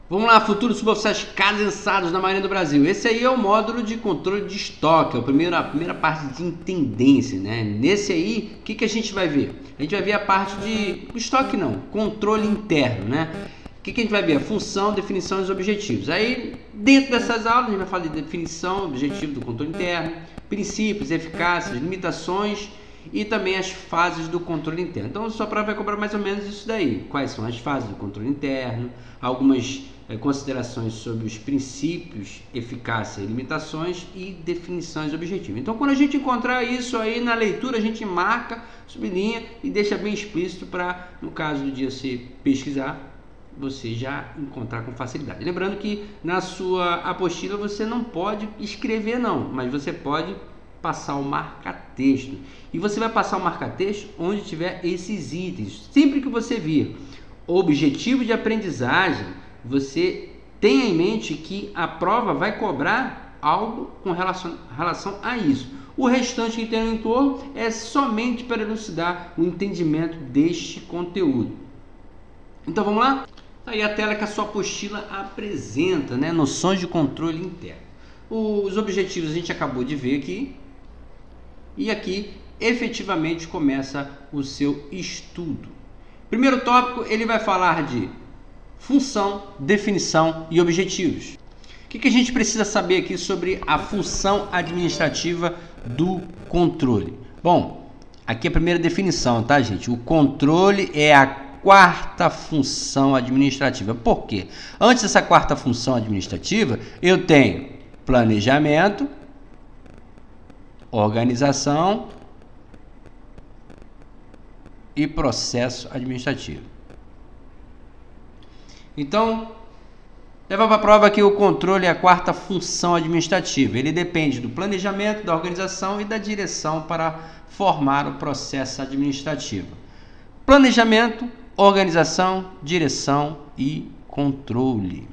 Vamos lá, futuros suboficiais cadensados na Marinha do Brasil. Esse aí é o módulo de controle de estoque, é a primeira parte de intendência, né? Nesse aí, o que a gente vai ver? A gente vai ver a parte de estoque não, controle interno, né? O que a gente vai ver? A função, definição e os objetivos. Aí, dentro dessas aulas, a gente vai falar de definição, objetivo do controle interno, princípios, eficácias, limitações e também as fases do controle interno. Então, a sua prova vai cobrar mais ou menos isso daí. Quais são as fases do controle interno, algumas considerações sobre os princípios, eficácia e limitações e definições e objetivos. Então, quando a gente encontrar isso aí na leitura, a gente marca, sublinha e deixa bem explícito para, no caso do dia você pesquisar, você já encontrar com facilidade. Lembrando que na sua apostila você não pode escrever não, mas você pode passar o marca-texto. E você vai passar o marca-texto onde tiver esses itens. Sempre que você vir objetivo de aprendizagem, você tenha em mente que a prova vai cobrar algo com relação a isso. O restante que tem no entorno é somente para elucidar o entendimento deste conteúdo. Então vamos lá? Aí a tela que a sua apostila apresenta, né? Noções de controle interno. Os objetivos a gente acabou de ver aqui. E aqui efetivamente começa o seu estudo. Primeiro tópico, ele vai falar de função, definição e objetivos. O que a gente precisa saber aqui sobre a função administrativa do controle? Bom, aqui é a primeira definição, tá, gente? O controle é a quarta função administrativa. Por quê? Antes dessa quarta função administrativa, eu tenho planejamento, organização e processo administrativo. Então, leva para a prova que o controle é a quarta função administrativa. Ele depende do planejamento, da organização e da direção para formar o processo administrativo. Planejamento, organização, direção e controle.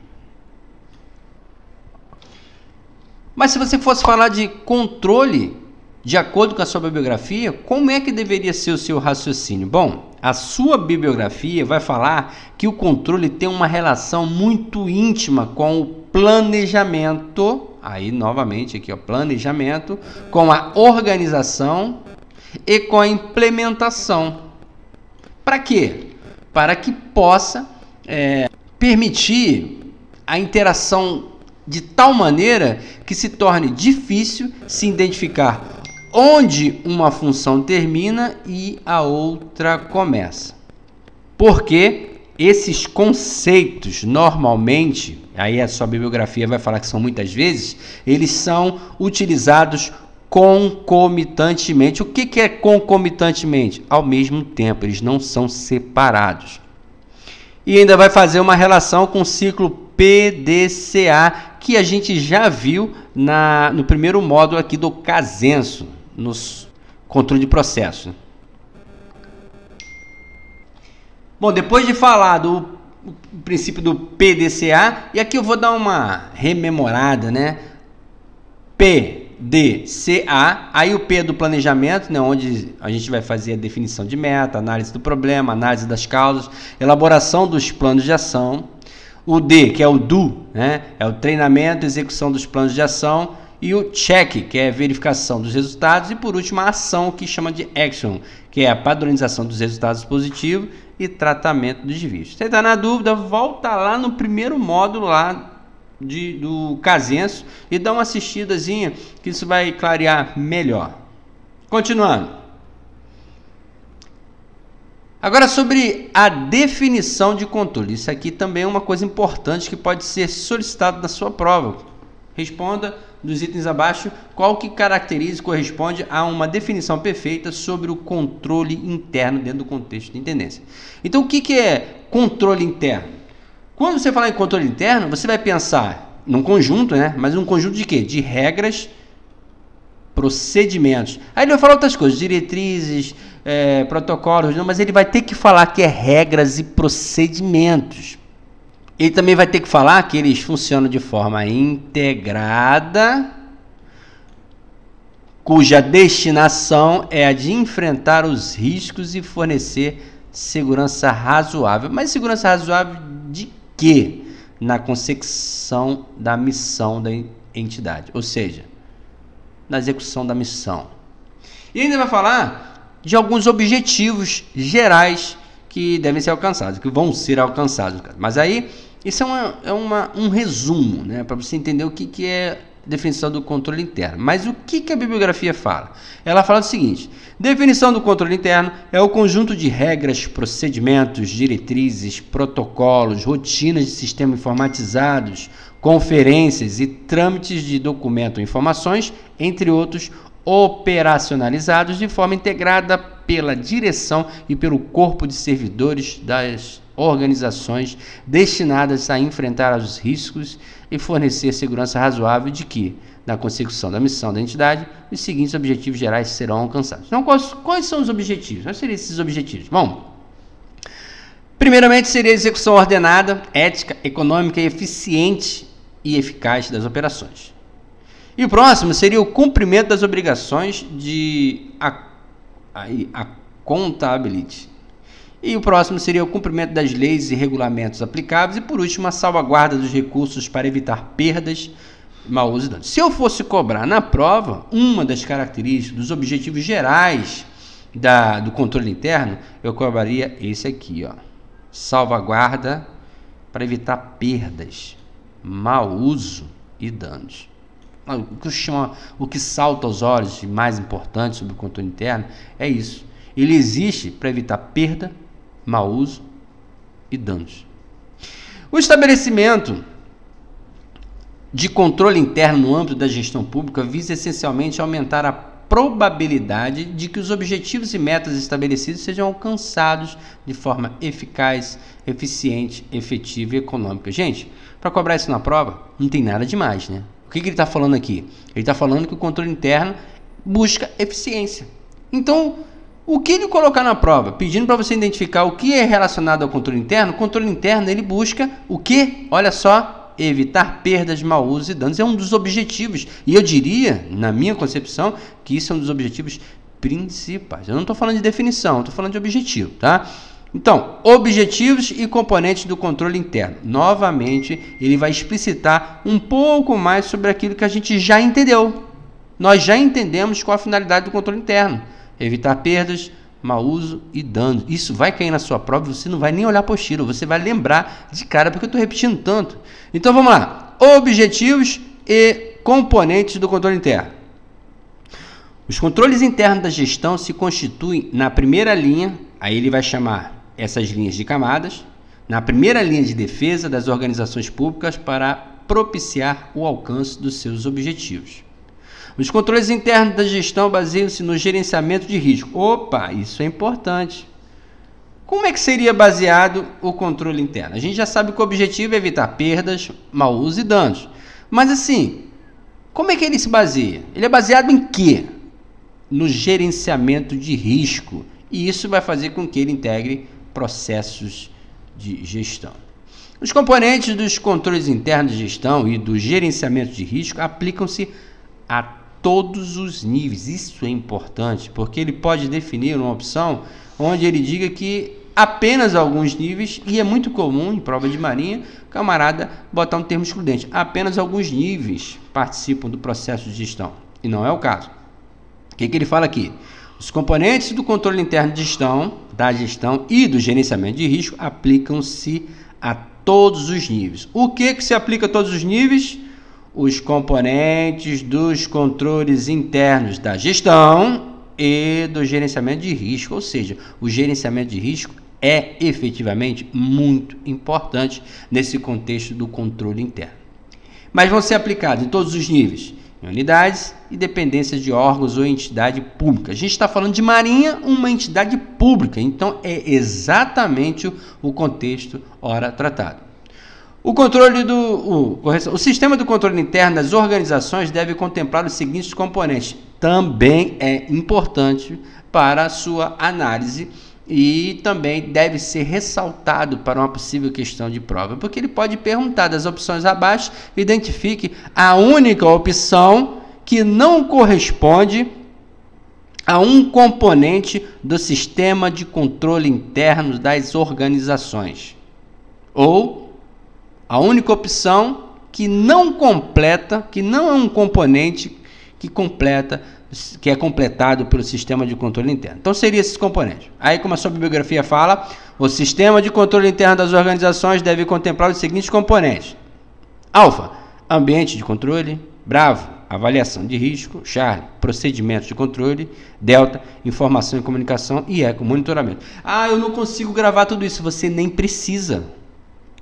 Mas se você fosse falar de controle, de acordo com a sua bibliografia, como é que deveria ser o seu raciocínio? Bom, a sua bibliografia vai falar que o controle tem uma relação muito íntima com o planejamento, aí novamente aqui, ó, planejamento, com a organização e com a implementação. Para quê? Para que possa permitir a interação de tal maneira que se torne difícil se identificar onde uma função termina e a outra começa. Porque esses conceitos normalmente, aí a sua bibliografia vai falar que são muitas vezes, eles são utilizados concomitantemente. O que é concomitantemente? Ao mesmo tempo, eles não são separados. E ainda vai fazer uma relação com o ciclo PDCA, que a gente já viu no primeiro módulo aqui do Casenso, nos controle de processo. Bom, depois de falar do princípio do PDCA, e aqui eu vou dar uma rememorada, né? PDCA, aí o P é do planejamento, né, onde a gente vai fazer a definição de meta, análise do problema, análise das causas, elaboração dos planos de ação. O D, que é o do, né, é o treinamento, execução dos planos de ação. E o check, que é a verificação dos resultados. E por último, a ação, que chama de action, que é a padronização dos resultados positivos e tratamento dos desvios. Se você está na dúvida, volta lá no primeiro módulo lá do Casenso e dá uma assistidazinha, que isso vai clarear melhor. Continuando. Agora sobre a definição de controle. Isso aqui também é uma coisa importante que pode ser solicitado na sua prova. Responda dos itens abaixo qual que caracteriza e corresponde a uma definição perfeita sobre o controle interno dentro do contexto de intendência. Então, o que é controle interno? Quando você falar em controle interno, você vai pensar num conjunto, né? Mas um conjunto de quê? De regras, procedimentos. Aí ele vai falar outras coisas, diretrizes, protocolos, não, mas ele vai ter que falar que é regras e procedimentos. Ele também vai ter que falar que eles funcionam de forma integrada, cuja destinação é a de enfrentar os riscos e fornecer segurança razoável. Mas segurança razoável de quê? na consecução da missão da entidade, ou seja, na execução da missão. E ainda vai falar de alguns objetivos gerais que devem ser alcançados, que vão ser alcançados. Mas aí, isso é um resumo, né, para você entender o que é definição do controle interno. Mas o que a bibliografia fala? Ela fala o seguinte: definição do controle interno é o conjunto de regras, procedimentos, diretrizes, protocolos, rotinas de sistema informatizados, conferências e trâmites de documento ou informações, entre outros, operacionalizados de forma integrada pela direção e pelo corpo de servidores das organizações destinadas a enfrentar os riscos e fornecer segurança razoável de que, na consecução da missão da entidade, os seguintes objetivos gerais serão alcançados. Então, quais são os objetivos? Quais seriam esses objetivos? Bom, primeiramente seria a execução ordenada, ética, econômica e eficiente e eficaz das operações. E o próximo seria o cumprimento das obrigações de accountability. E o próximo seria o cumprimento das leis e regulamentos aplicáveis. E por último, a salvaguarda dos recursos para evitar perdas, mau uso e danos. Se eu fosse cobrar na prova uma das características, dos objetivos gerais do controle interno, eu cobraria esse aqui, ó. Salvaguarda para evitar perdas, mau uso e danos. O que salta aos olhos de mais importante sobre o controle interno é isso. Ele existe para evitar perda, mau uso e danos. O estabelecimento de controle interno no âmbito da gestão pública visa essencialmente aumentar a probabilidade de que os objetivos e metas estabelecidos sejam alcançados de forma eficaz, eficiente, efetiva e econômica. Gente, para cobrar isso na prova, não tem nada demais, né? O que ele está falando aqui? Ele está falando que o controle interno busca eficiência. Então, o que ele colocar na prova, pedindo para você identificar o que é relacionado ao controle interno, o controle interno ele busca o quê? Olha só, evitar perdas, mau uso e danos. É um dos objetivos. E eu diria, na minha concepção, que isso é um dos objetivos principais. Eu não estou falando de definição, estou falando de objetivo, tá? Então, objetivos e componentes do controle interno. Novamente, ele vai explicitar um pouco mais sobre aquilo que a gente já entendeu. Nós já entendemos qual a finalidade do controle interno. Evitar perdas, mau uso e danos. Isso vai cair na sua prova e você não vai nem olhar a apostila. Você vai lembrar de cara, porque eu estou repetindo tanto. Então, vamos lá. Objetivos e componentes do controle interno. Os controles internos da gestão se constituem na primeira linha, aí ele vai chamar essas linhas de camadas, na primeira linha de defesa das organizações públicas para propiciar o alcance dos seus objetivos. Os controles internos da gestão baseiam-se no gerenciamento de risco. Opa, isso é importante. Como é que seria baseado o controle interno? A gente já sabe que o objetivo é evitar perdas, mau uso e danos. Mas assim, como é que ele se baseia? Ele é baseado em quê? No gerenciamento de risco. E isso vai fazer com que ele integre processos de gestão. Os componentes dos controles internos de gestão e do gerenciamento de risco aplicam-se a todos os níveis. Isso é importante, porque ele pode definir uma opção onde ele diga que apenas alguns níveis, e é muito comum em prova de marinha, camarada botar um termo excludente. Apenas alguns níveis participam do processo de gestão, e não é o caso. O que ele fala aqui? Os componentes do controle interno de gestão, da gestão e do gerenciamento de risco aplicam-se a todos os níveis. O que se aplica a todos os níveis? Os componentes dos controles internos da gestão e do gerenciamento de risco, ou seja, o gerenciamento de risco é efetivamente muito importante nesse contexto do controle interno. Mas vão ser aplicados em todos os níveis, em unidades e dependências de órgãos ou entidade pública. A gente está falando de marinha, uma entidade pública, então é exatamente o contexto ora tratado. O sistema do controle interno das organizações deve contemplar os seguintes componentes. Também é importante para a sua análise e também deve ser ressaltado para uma possível questão de prova, porque ele pode perguntar das opções abaixo, identifique a única opção que não corresponde a um componente do sistema de controle interno das organizações, ou A única opção que não completa, que não é um componente que completa, que é completado pelo sistema de controle interno. Então, seria esses componentes. Aí, como a sua bibliografia fala, o sistema de controle interno das organizações deve contemplar os seguintes componentes. Alfa, ambiente de controle. Bravo, avaliação de risco. Charlie, procedimentos de controle. Delta, informação e comunicação. E Eco, monitoramento. Ah, eu não consigo gravar tudo isso. Você nem precisa.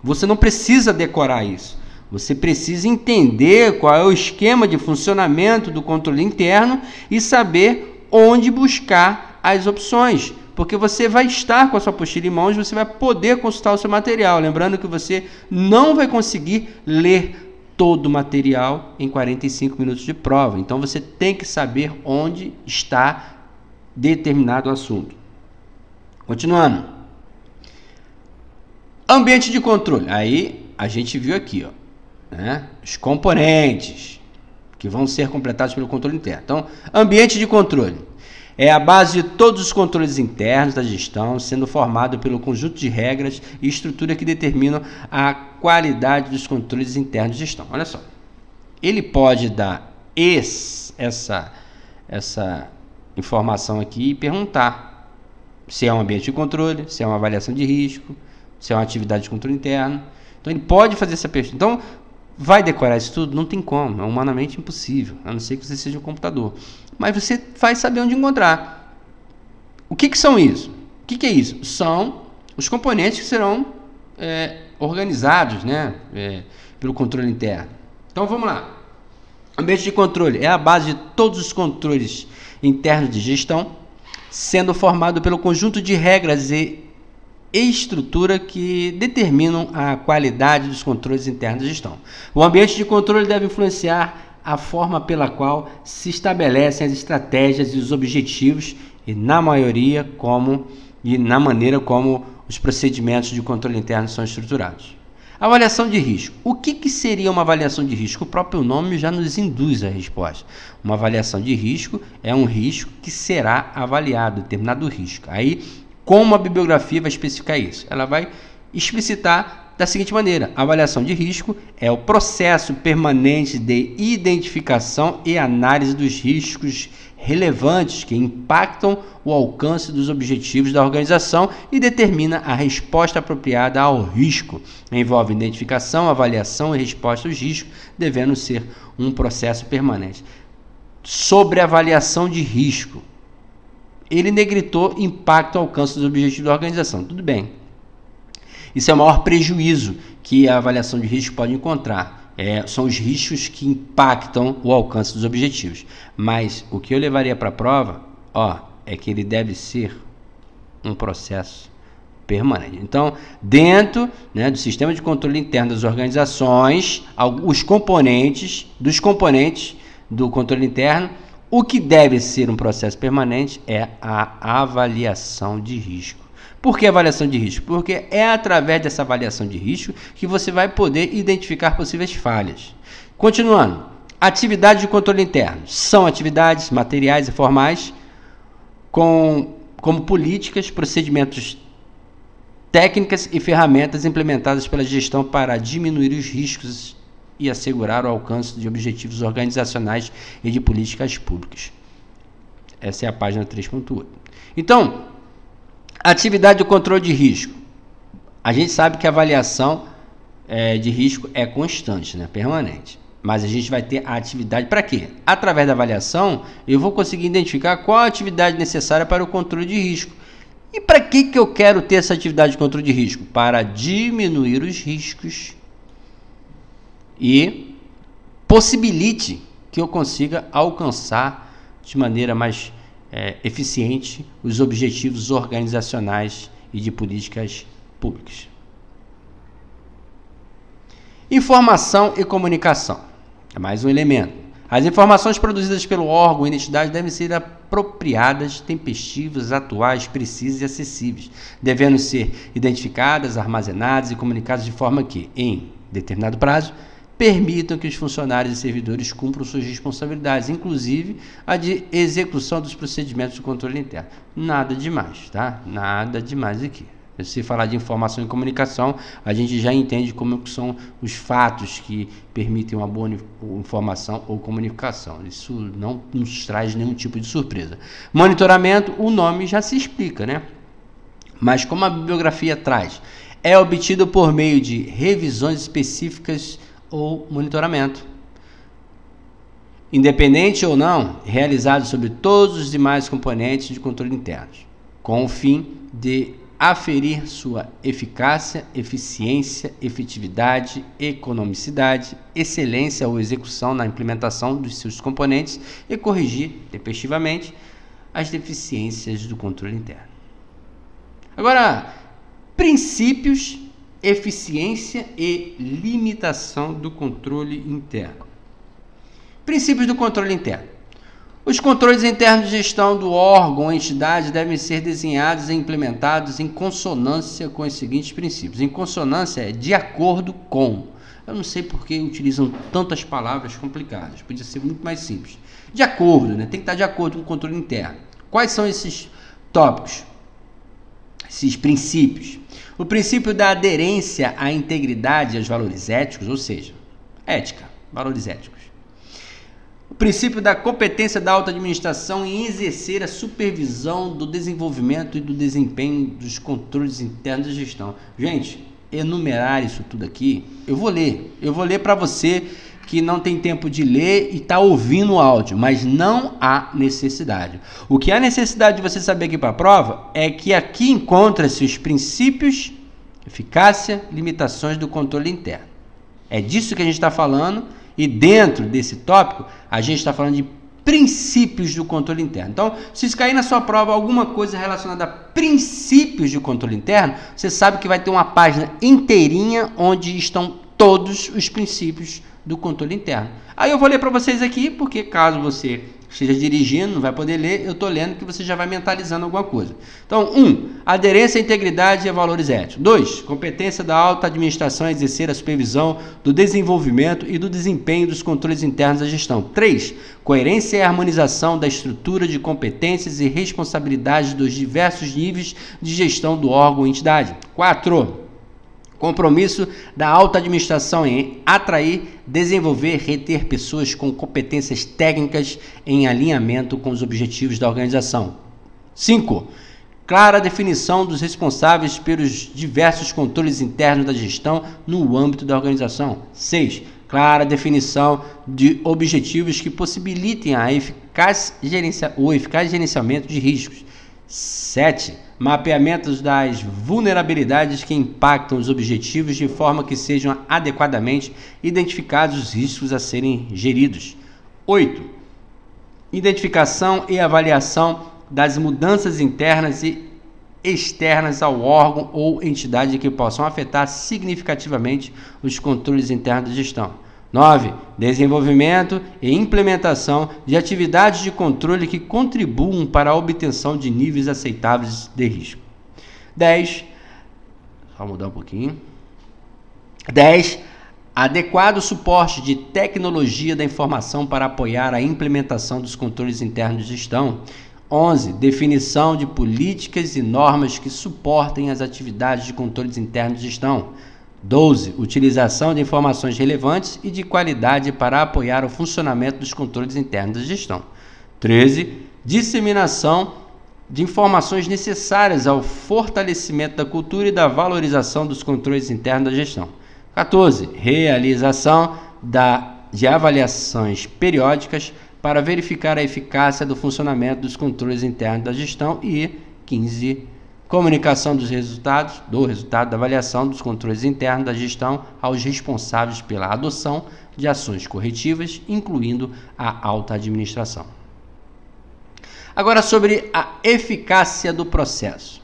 Você não precisa decorar isso. Você precisa entender qual é o esquema de funcionamento do controle interno e saber onde buscar as opções. Porque você vai estar com a sua apostila em mãos, você vai poder consultar o seu material. Lembrando que você não vai conseguir ler todo o material em 45 minutos de prova. Então você tem que saber onde está determinado assunto. Continuando. Ambiente de controle. Aí a gente viu aqui, ó. Os componentes que vão ser completados pelo controle interno. Então, ambiente de controle é a base de todos os controles internos da gestão, sendo formado pelo conjunto de regras e estrutura que determinam a qualidade dos controles internos de gestão. Olha só, ele pode dar essa informação aqui e perguntar se é um ambiente de controle, se é uma avaliação de risco, se é uma atividade de controle interno. Então, ele pode fazer essa pergunta. Então, vai decorar isso tudo? Não tem como, é humanamente impossível, a não ser que você seja um computador. Mas você vai saber onde encontrar. O que são isso? O que é isso? São os componentes que serão organizados, pelo controle interno. Então vamos lá. Ambiente de controle é a base de todos os controles internos de gestão, sendo formado pelo conjunto de regras e estrutura que determinam a qualidade dos controles internos de gestão. O ambiente de controle deve influenciar a forma pela qual se estabelecem as estratégias e os objetivos e na maneira como os procedimentos de controle interno são estruturados. Avaliação de risco. O que seria uma avaliação de risco? O próprio nome já nos induz a resposta. Uma avaliação de risco é um risco que será avaliado, determinado risco. Aí, como a bibliografia vai especificar isso? Ela vai explicitar da seguinte maneira: a avaliação de risco é o processo permanente de identificação e análise dos riscos relevantes que impactam o alcance dos objetivos da organização e determina a resposta apropriada ao risco. Envolve identificação, avaliação e resposta aos riscos, devendo ser um processo permanente. Sobre a avaliação de risco, ele negritou impacto ao alcance dos objetivos da organização. Tudo bem. Isso é o maior prejuízo que a avaliação de risco pode encontrar. São os riscos que impactam o alcance dos objetivos. Mas o que eu levaria para a prova, é que ele deve ser um processo permanente. Então, dentro do sistema de controle interno das organizações, os componentes do controle interno, o que deve ser um processo permanente é a avaliação de risco. Por que avaliação de risco? Porque é através dessa avaliação de risco que você vai poder identificar possíveis falhas. Continuando, atividade de controle interno. São atividades materiais e formais como políticas, procedimentos, técnicas e ferramentas implementadas pela gestão para diminuir os riscos e assegurar o alcance de objetivos organizacionais e de políticas públicas. Essa é a página 3.8. Então, atividade de controle de risco. A gente sabe que a avaliação de risco é constante, permanente. Mas a gente vai ter a atividade para quê? Através da avaliação, eu vou conseguir identificar qual a atividade necessária para o controle de risco. E para que eu quero ter essa atividade de controle de risco? Para diminuir os riscos e possibilite que eu consiga alcançar de maneira mais eficiente os objetivos organizacionais e de políticas públicas. Informação e comunicação. É mais um elemento. As informações produzidas pelo órgão e entidade devem ser apropriadas, tempestivas, atuais, precisas e acessíveis, devendo ser identificadas, armazenadas e comunicadas de forma que, em determinado prazo, permitam que os funcionários e servidores cumpram suas responsabilidades, inclusive a de execução dos procedimentos de controle interno. Nada demais, tá? Nada demais aqui. Se falar de informação e comunicação, a gente já entende como são os fatos que permitem uma boa informação ou comunicação. Isso não nos traz nenhum tipo de surpresa. Monitoramento, o nome já se explica, né? Mas como a bibliografia traz, é obtido por meio de revisões específicas ou monitoramento, independente ou não, realizado sobre todos os demais componentes de controle interno, com o fim de aferir sua eficácia, eficiência, efetividade, economicidade, excelência ou execução na implementação dos seus componentes e corrigir, tempestivamente, as deficiências do controle interno. Agora, princípios, eficiência e limitação do controle interno. Princípios do controle interno. Os controles internos de gestão do órgão ou entidade devem ser desenhados e implementados em consonância com os seguintes princípios. Em consonância é de acordo com. Eu não sei por que utilizam tantas palavras complicadas. Podia ser muito mais simples. De acordo, né? Tem que estar de acordo com o controle interno. Quais são esses tópicos? Esses princípios? O princípio da aderência à integridade e aos valores éticos, ou seja, ética, valores éticos. O princípio da competência da alta administração em exercer a supervisão do desenvolvimento e do desempenho dos controles internos de gestão. Gente, enumerar isso tudo aqui, eu vou ler para você que não tem tempo de ler e está ouvindo o áudio, mas não há necessidade. O que há necessidade de você saber aqui para a prova é que aqui encontra-se os princípios, eficácia, limitações do controle interno. É disso que a gente está falando. E dentro desse tópico, a gente está falando de princípios do controle interno. Então, se cair na sua prova alguma coisa relacionada a princípios de controle interno, você sabe que vai ter uma página inteirinha onde estão todos os princípios do controle interno. Aí eu vou ler para vocês aqui, porque caso você esteja dirigindo, não vai poder ler, eu estou lendo que você já vai mentalizando alguma coisa. Então, 1. Aderência à integridade e a valores éticos. 2. Competência da alta administração a exercer a supervisão do desenvolvimento e do desempenho dos controles internos da gestão. 3. Coerência e harmonização da estrutura de competências e responsabilidades dos diversos níveis de gestão do órgão ou entidade. 4. Compromisso da alta administração em atrair, desenvolver, reter pessoas com competências técnicas em alinhamento com os objetivos da organização. 5. Clara definição dos responsáveis pelos diversos controles internos da gestão no âmbito da organização. 6. Clara definição de objetivos que possibilitem o eficaz gerenciamento de riscos. 7. Mapeamentos das vulnerabilidades que impactam os objetivos de forma que sejam adequadamente identificados os riscos a serem geridos. 8. Identificação e avaliação das mudanças internas e externas ao órgão ou entidade que possam afetar significativamente os controles internos de gestão. 9. Desenvolvimento e implementação de atividades de controle que contribuam para a obtenção de níveis aceitáveis de risco. 10. Só mudar um pouquinho. 10. Adequado suporte de tecnologia da informação para apoiar a implementação dos controles internos de gestão. 11. Definição de políticas e normas que suportem as atividades de controles internos de gestão. 12. Utilização de informações relevantes e de qualidade para apoiar o funcionamento dos controles internos de gestão. 13. Disseminação de informações necessárias ao fortalecimento da cultura e da valorização dos controles internos da gestão. 14. Realização de avaliações periódicas para verificar a eficácia do funcionamento dos controles internos da gestão. E 15. Comunicação do resultado da avaliação dos controles internos da gestão aos responsáveis pela adoção de ações corretivas, incluindo a alta administração. Agora sobre a eficácia do processo.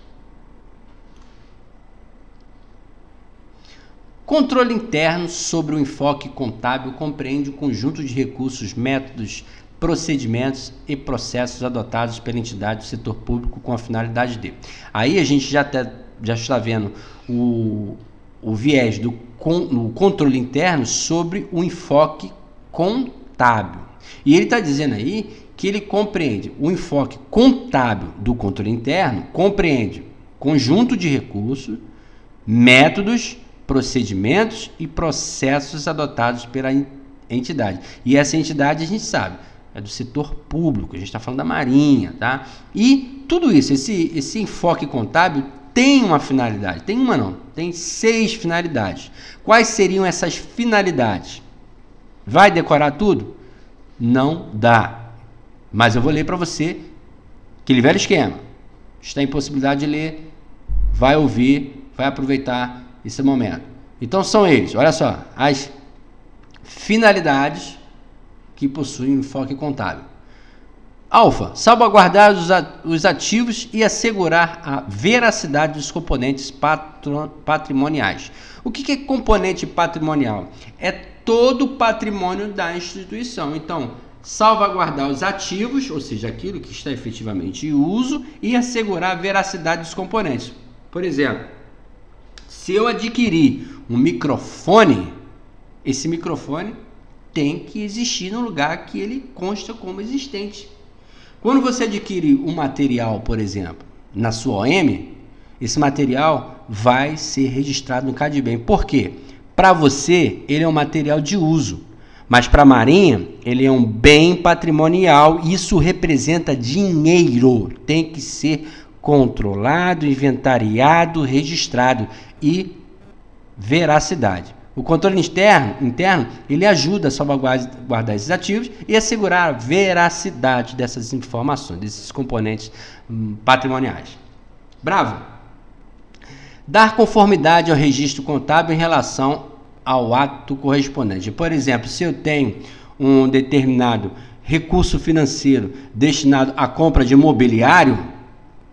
Controle interno sobre o enfoque contábil compreende o conjunto de recursos, métodos, procedimentos e processos adotados pela entidade do setor público com a finalidade de. Aí a gente já está vendo o viés do controle interno sobre o enfoque contábil. E ele está dizendo aí que ele compreende o enfoque contábil do controle interno, compreende conjunto de recursos, métodos, procedimentos e processos adotados pela entidade. E essa entidade a gente sabe, é do setor público, a gente está falando da Marinha, tá? E tudo isso, esse enfoque contábil tem uma finalidade, tem uma não, tem 6 finalidades. Quais seriam essas finalidades? Vai decorar tudo? Não dá. Mas eu vou ler para você aquele velho esquema. Está em possibilidade de ler, vai ouvir, vai aproveitar esse momento. Então são eles, olha só, as finalidades que possuem enfoque contábil. Alfa, salvaguardar os ativos e assegurar a veracidade dos componentes patrimoniais. O que é componente patrimonial? É todo o patrimônio da instituição. Então, salvaguardar os ativos, ou seja, aquilo que está efetivamente em uso, e assegurar a veracidade dos componentes. Por exemplo, se eu adquirir um microfone, esse microfone tem que existir no lugar que ele consta como existente. Quando você adquire um material, por exemplo, na sua OM, esse material vai ser registrado no CADBEM. Por quê? Para você, ele é um material de uso, mas para a Marinha, ele é um bem patrimonial. Isso representa dinheiro. Tem que ser controlado, inventariado, registrado e veracidade. O controle interno, ele ajuda a salvaguardar esses ativos e assegurar a veracidade dessas informações, desses componentes patrimoniais. Bravo! Dar conformidade ao registro contábil em relação ao ato correspondente. Por exemplo, se eu tenho um determinado recurso financeiro destinado à compra de mobiliário,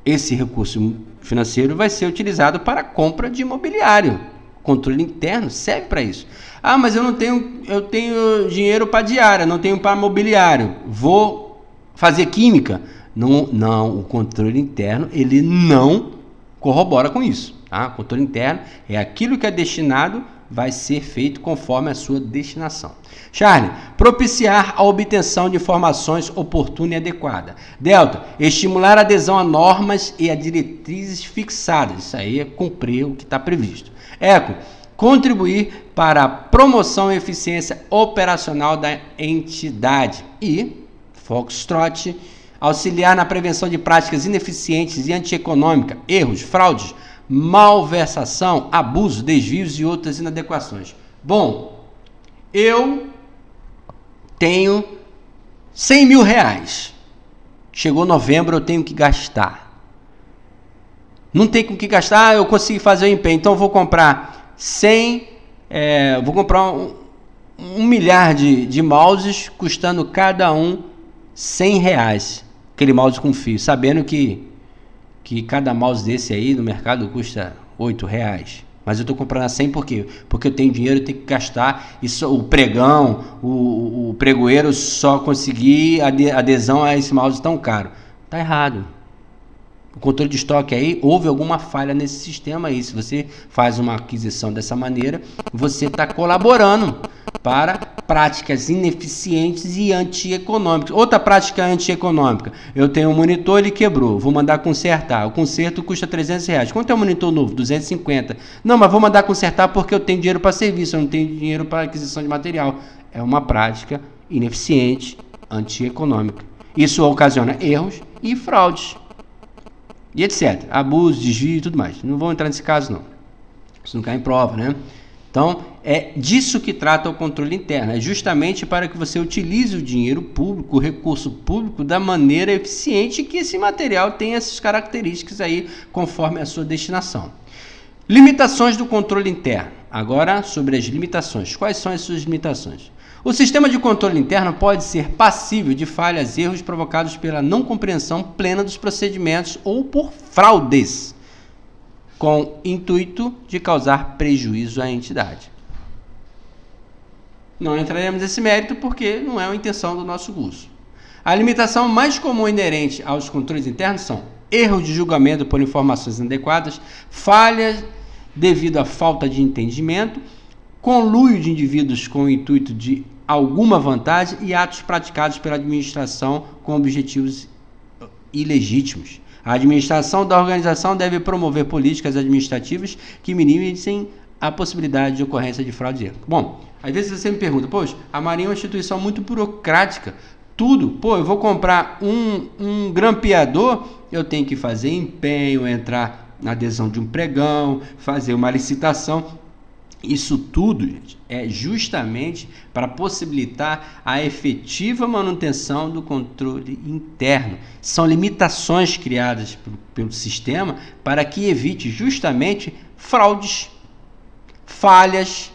esse recurso financeiro vai ser utilizado para a compra de mobiliário. Controle interno serve para isso. Ah, mas eu tenho dinheiro para diária, não tenho para mobiliário. Vou fazer química? Não, o controle interno, ele não corrobora com isso. Tá? O controle interno é aquilo que é destinado, vai ser feito conforme a sua destinação. Charlie, propiciar a obtenção de informações oportuna e adequada. Delta, estimular a adesão a normas e a diretrizes fixadas. Isso aí é cumprir o que está previsto. Eco, contribuir para a promoção e eficiência operacional da entidade. E, Foxtrot, auxiliar na prevenção de práticas ineficientes e antieconômicas, erros, fraudes, malversação, abuso, desvios e outras inadequações. Bom, eu tenho 100 mil reais. Chegou novembro, eu tenho que gastar. Não tem com que gastar, eu consigo fazer o empenho. Então eu vou comprar 100, vou comprar um milhar de mouses, custando cada um 100 reais. Aquele mouse com fio, sabendo que cada mouse desse aí no mercado custa 8 reais. Mas eu estou comprando a 100 por quê? Porque eu tenho dinheiro, eu tenho que gastar. E só, o pregão, o pregoeiro só conseguir adesão a esse mouse tão caro. Tá errado. O controle de estoque aí, houve alguma falha nesse sistema aí. Se você faz uma aquisição dessa maneira, você está colaborando para práticas ineficientes e antieconômicas. Outra prática antieconômica, eu tenho um monitor, ele quebrou, vou mandar consertar. O conserto custa 300 reais. Quanto é um monitor novo? 250. Não, mas vou mandar consertar porque eu tenho dinheiro para serviço, eu não tenho dinheiro para aquisição de material. É uma prática ineficiente, antieconômica. Isso ocasiona erros e fraudes. E etc. Abuso, desvio e tudo mais. Não vou entrar nesse caso, não. Isso não cai em prova, né? Então, é disso que trata o controle interno. É justamente para que você utilize o dinheiro público, o recurso público, da maneira eficiente que esse material tem essas características aí, conforme a sua destinação. Limitações do controle interno. Agora, sobre as limitações. Quais são as suas limitações? O sistema de controle interno pode ser passível de falhas e erros provocados pela não compreensão plena dos procedimentos ou por fraudes, com intuito de causar prejuízo à entidade. Não entraremos nesse mérito porque não é a intenção do nosso curso. A limitação mais comum inerente aos controles internos são erros de julgamento por informações inadequadas, falhas devido à falta de entendimento, conluio de indivíduos com o intuito de alguma vantagem e atos praticados pela administração com objetivos ilegítimos. A administração da organização deve promover políticas administrativas que minimizem a possibilidade de ocorrência de fraude e erro. Bom, às vezes você me pergunta, poxa, a Marinha é uma instituição muito burocrática, tudo, pô, eu vou comprar um grampeador, eu tenho que fazer empenho, entrar na adesão de um pregão, fazer uma licitação. Isso tudo, gente, é justamente para possibilitar a efetiva manutenção do controle interno. São limitações criadas pelo sistema para que evite justamente fraudes, falhas,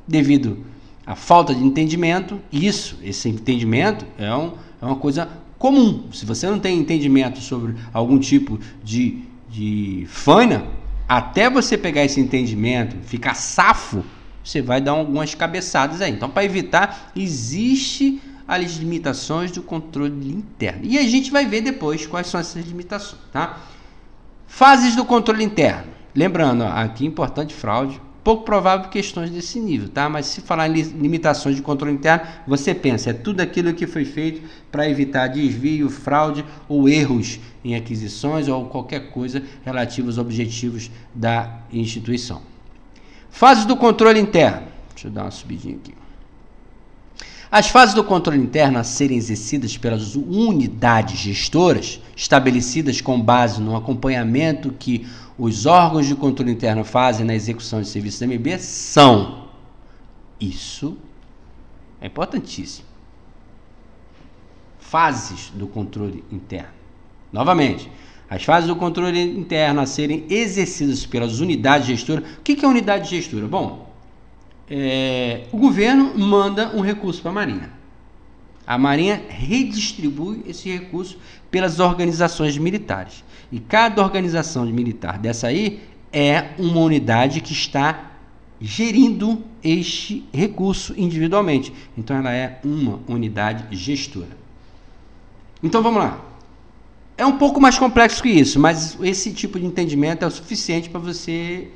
devido à falta de entendimento. Esse entendimento é uma coisa comum. Se você não tem entendimento sobre algum tipo de faina, até você pegar esse entendimento, ficar safo, você vai dar algumas cabeçadas aí. Então, para evitar, existe as limitações do controle interno. E a gente vai ver depois quais são essas limitações, tá? Fases do controle interno. Lembrando, ó, aqui importante fraude, pouco provável questões desse nível, tá? Mas se falar em limitações de controle interno, você pensa, é tudo aquilo que foi feito para evitar desvio, fraude ou erros em aquisições ou qualquer coisa relativa aos objetivos da instituição. Fases do controle interno. Deixa eu dar uma subidinha aqui. As fases do controle interno a serem exercidas pelas unidades gestoras, estabelecidas com base no acompanhamento que os órgãos de controle interno fazem na execução de serviços da MB, são. Isso é importantíssimo. Fases do controle interno. Novamente, as fases do controle interno a serem exercidas pelas unidades gestoras. O que é unidade gestora? Bom, o governo manda um recurso para a Marinha. A Marinha redistribui esse recurso pelas organizações militares. E cada organização militar dessa aí é uma unidade que está gerindo este recurso individualmente. Então ela é uma unidade gestora. Então vamos lá. É um pouco mais complexo que isso, mas esse tipo de entendimento é o suficiente para você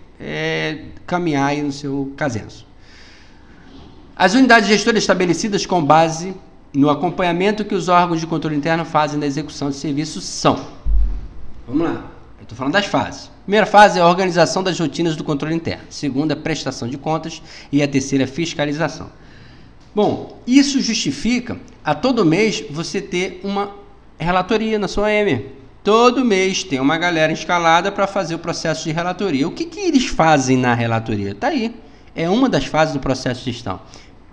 caminhar aí no seu casenso. As unidades gestoras estabelecidas com base no acompanhamento que os órgãos de controle interno fazem da execução de serviços são. Vamos lá, eu estou falando das fases. Primeira fase é a organização das rotinas do controle interno. Segunda, prestação de contas. E a terceira, fiscalização. Bom, isso justifica a todo mês você ter uma relatoria na sua OM. Todo mês tem uma galera escalada para fazer o processo de relatoria. O que eles fazem na relatoria? Está aí. É uma das fases do processo de gestão.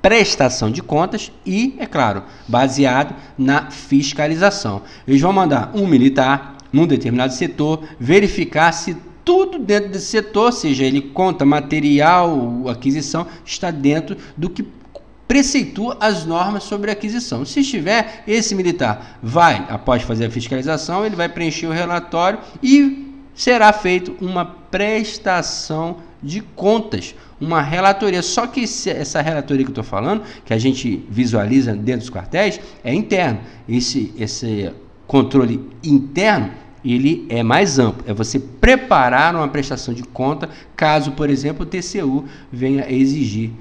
Prestação de contas e, é claro, baseado na fiscalização. Eles vão mandar um militar num determinado setor, verificar se tudo dentro desse setor, seja ele conta, material, aquisição, está dentro do que preceitua as normas sobre aquisição. Se estiver, esse militar vai, após fazer a fiscalização, ele vai preencher o relatório e será feito uma prestação de contas, uma relatoria. Só que essa relatoria que eu estou falando, que a gente visualiza dentro dos quartéis, é interno. Esse controle interno, ele é mais amplo. É você preparar uma prestação de conta, caso, por exemplo, o TCU venha exigir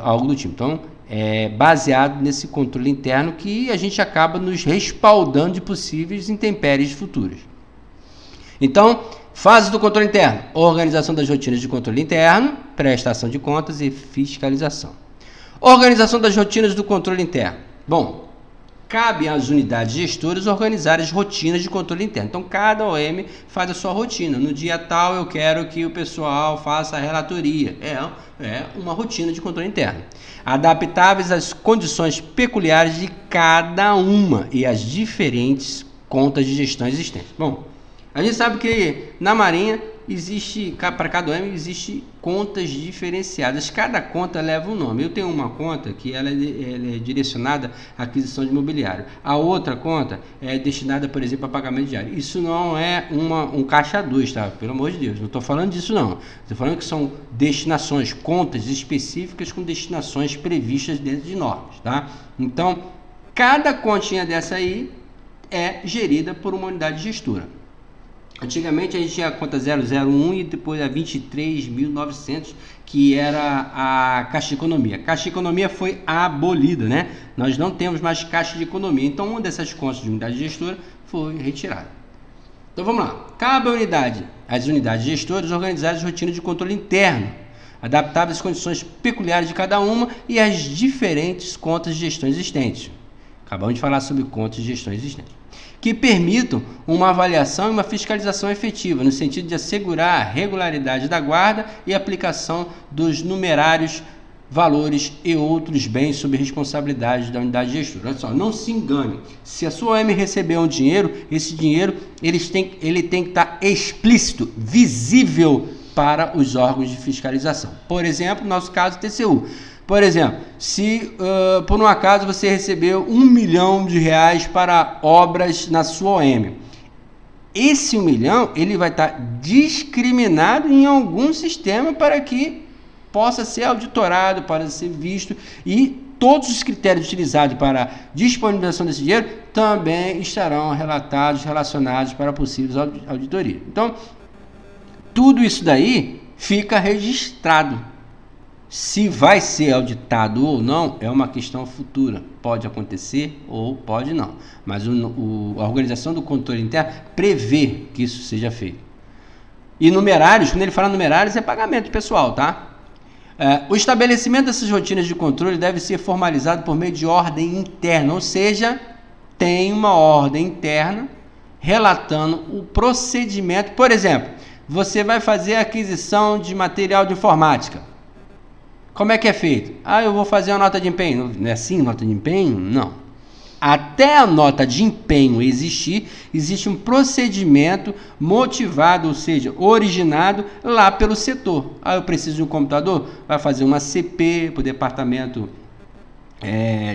algo do tipo. Então, é baseado nesse controle interno que a gente acaba nos respaldando de possíveis intempéries futuras. Então, fase do controle interno: organização das rotinas de controle interno, prestação de contas e fiscalização. Organização das rotinas do controle interno. Bom, cabe às unidades gestoras organizar as rotinas de controle interno. Então, cada OM faz a sua rotina. No dia tal, eu quero que o pessoal faça a relatoria. É uma rotina de controle interno. Adaptáveis às condições peculiares de cada uma e às diferentes contas de gestão existentes. Bom, a gente sabe que na Marinha existe, para cada OM existe contas diferenciadas. Cada conta leva um nome. Eu tenho uma conta que ela é direcionada à aquisição de imobiliário. A outra conta é destinada, por exemplo, a pagamento diário. Isso não é um caixa 2, tá? Pelo amor de Deus, não estou falando disso não. Estou falando que são destinações, contas específicas com destinações previstas dentro de normas, tá? Então, cada continha dessa aí é gerida por uma unidade gestora. Antigamente a gente tinha a conta 001 e depois a 23.900, que era a Caixa de Economia. A Caixa de Economia foi abolida, né? Nós não temos mais Caixa de Economia. Então, uma dessas contas de unidade gestora foi retirada. Então vamos lá. Cabe às unidades gestoras organizar as rotinas de controle interno, adaptáveis às condições peculiares de cada uma e às diferentes contas de gestão existentes. Acabamos de falar sobre contas de gestão existentes, que permitam uma avaliação e uma fiscalização efetiva, no sentido de assegurar a regularidade da guarda e aplicação dos numerários valores e outros bens sob responsabilidade da unidade gestora. Olha só, não se engane. Se a sua OM receber um dinheiro, esse dinheiro ele tem que estar explícito, visível para os órgãos de fiscalização. Por exemplo, no nosso caso, TCU. Por exemplo, se por um acaso você recebeu R$1 milhão para obras na sua OM, esse 1 milhão ele vai estar discriminado em algum sistema para que possa ser auditorado, para ser visto, e todos os critérios utilizados para disponibilização desse dinheiro também estarão relacionados para possíveis auditorias. Então, tudo isso daí fica registrado. Se vai ser auditado ou não é uma questão futura. Pode acontecer ou pode não. Mas a organização do controle interno prevê que isso seja feito. E numerários, quando ele fala numerários, é pagamento pessoal, tá? O estabelecimento dessas rotinas de controle deve ser formalizado por meio de ordem interna, ou seja, tem uma ordem interna relatando o procedimento. Por exemplo, você vai fazer a aquisição de material de informática. Como é que é feito? Eu vou fazer uma nota de empenho. Não é assim, nota de empenho? Não. Até a nota de empenho existir, existe um procedimento motivado, ou seja, originado lá pelo setor. Eu preciso de um computador? Vai fazer uma CP para o departamento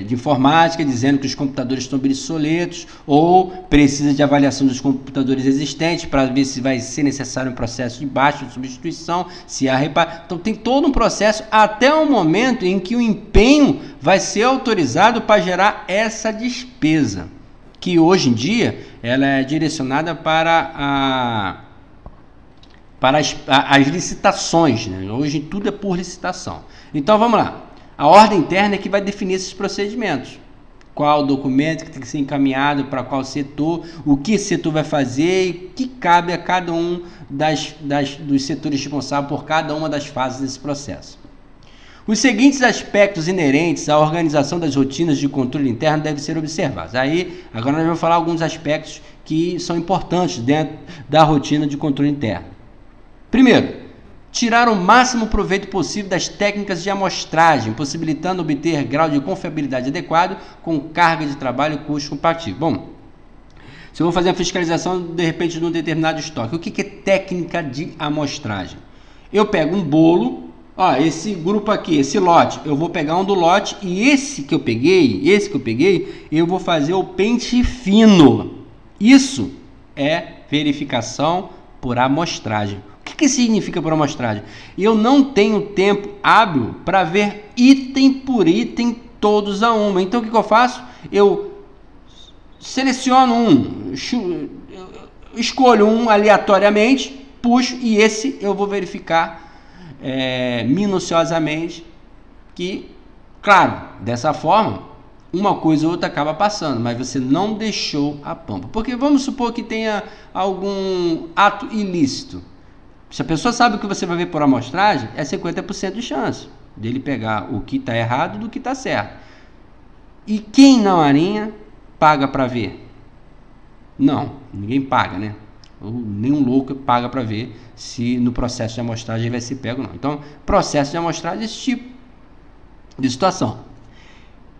de informática, dizendo que os computadores estão obsoletos, ou precisa de avaliação dos computadores existentes para ver se vai ser necessário um processo de baixa, de substituição, se há reparo. Então tem todo um processo até o momento em que o empenho vai ser autorizado para gerar essa despesa, que hoje em dia ela é direcionada para as licitações, né? Hoje tudo é por licitação. Então vamos lá. A ordem interna é que vai definir esses procedimentos. Qual documento que tem que ser encaminhado para qual setor, o que esse setor vai fazer e o que cabe a cada um dos setores responsáveis por cada uma das fases desse processo. Os seguintes aspectos inerentes à organização das rotinas de controle interno devem ser observados. Agora nós vamos falar alguns aspectos que são importantes dentro da rotina de controle interno. Primeiro, tirar o máximo proveito possível das técnicas de amostragem, possibilitando obter grau de confiabilidade adequado com carga de trabalho e custo compatível. Bom, se eu vou fazer uma fiscalização de repente de um determinado estoque, o que é técnica de amostragem? Eu pego um bolo, esse grupo aqui, esse lote, eu vou pegar um do lote e esse que eu peguei, eu vou fazer o pente fino. Isso é verificação por amostragem. O que significa por amostragem? Eu não tenho tempo hábil para ver item por item todos a uma. Então o que eu faço? Eu seleciono escolho um aleatoriamente, puxo e esse eu vou verificar minuciosamente que, claro, dessa forma, uma coisa ou outra acaba passando, mas você não deixou a pampa. Porque vamos supor que tenha algum ato ilícito. Se a pessoa sabe o que você vai ver por amostragem, é 50% de chance dele pegar o que está errado do que está certo. E quem não alinha, paga para ver? Não, ninguém paga, né? Nenhum louco paga para ver se no processo de amostragem vai ser pego ou não. Então, processo de amostragem é esse tipo de situação.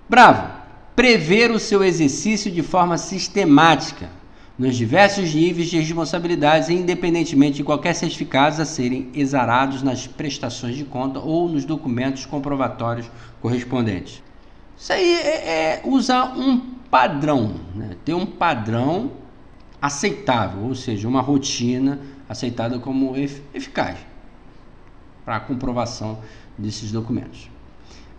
Bravo! Prever o seu exercício de forma sistemática, nos diversos níveis de responsabilidades, independentemente de qualquer certificados a serem exarados nas prestações de conta ou nos documentos comprovatórios correspondentes. Isso aí é usar um padrão, né? Ter um padrão aceitável, ou seja, uma rotina aceitada como eficaz para a comprovação desses documentos.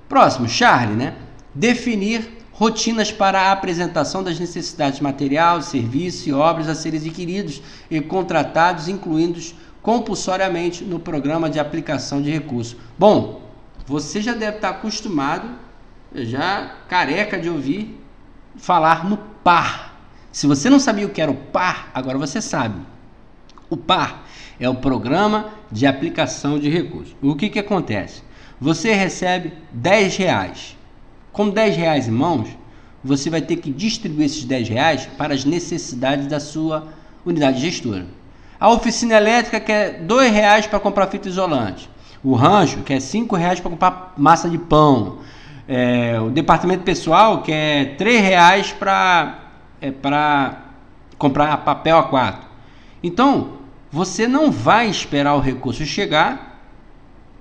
Próximo, Charlie, né? Definir rotinas para a apresentação das necessidades de material, serviço e obras a serem adquiridos e contratados, incluindo-os compulsoriamente no programa de aplicação de recursos. Bom, você já deve estar acostumado, já careca de ouvir falar no PAR. Se você não sabia o que era o PAR, agora você sabe. O PAR é o Programa de Aplicação de Recursos. O que acontece? Você recebe R$10. Com R$10 em mãos, você vai ter que distribuir esses R$10 para as necessidades da sua unidade gestora. A oficina elétrica quer R$2 para comprar fita isolante. O rancho quer R$5 para comprar massa de pão. O departamento pessoal quer R$3 para comprar papel A4. Então, você não vai esperar o recurso chegar